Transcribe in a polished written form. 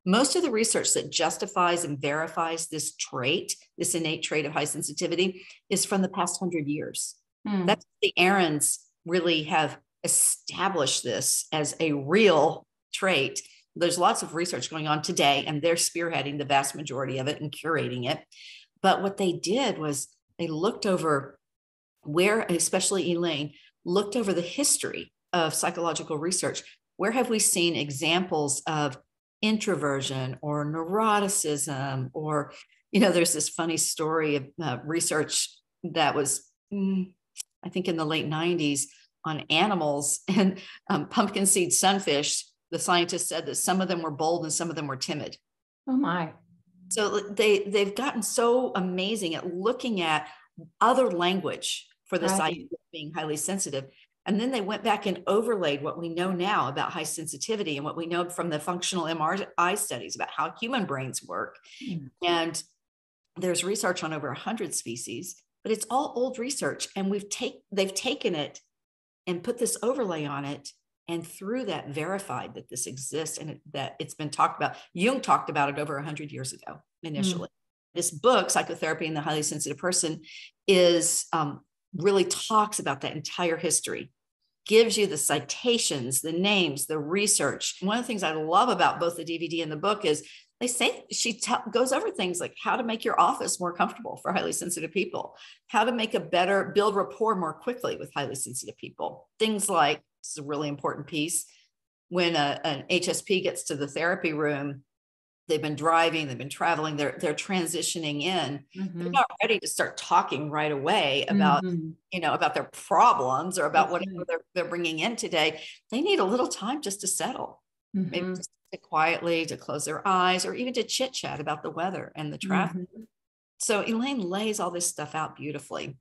Most of the research that justifies and verifies this trait, this innate trait of high sensitivity, is from the past 100 years. That's the Arons really have established this as a real trait. There's lots of research going on today, and they're spearheading the vast majority of it and curating it. But what they did was they looked over where, especially Elaine, looked over the history of psychological research. Where have we seen examples of introversion or neuroticism? Or, there's this funny story of research that was, I think, in the late 90s on animals and pumpkin seed sunfish. The scientists said that some of them were bold and some of them were timid. Oh my. So they've gotten so amazing at looking at other language for this idea of being highly sensitive. And then they went back and overlaid what we know now about high sensitivity and what we know from the functional MRI studies about how human brains work. And there's research on over 100 species, but it's all old research. And they've taken it and put this overlay on it. And through that verified that this exists and that it's been talked about. Jung talked about it over 100 years ago, initially. This book, Psychotherapy and the Highly Sensitive Person, is really talks about that entire history, gives you the citations, the names, the research. One of the things I love about both the DVD and the book is they say goes over things like how to make your office more comfortable for highly sensitive people, how to make build rapport more quickly with highly sensitive people. Things like, this is a really important piece, when an HSP gets to the therapy room, they've been driving, they've been traveling, they're transitioning in. They're not ready to start talking right away about, about their problems or about whatever they're bringing in today. They need a little time just to settle, maybe just to sit quietly, to close their eyes, or even to chit chat about the weather and the traffic. So Elaine lays all this stuff out beautifully.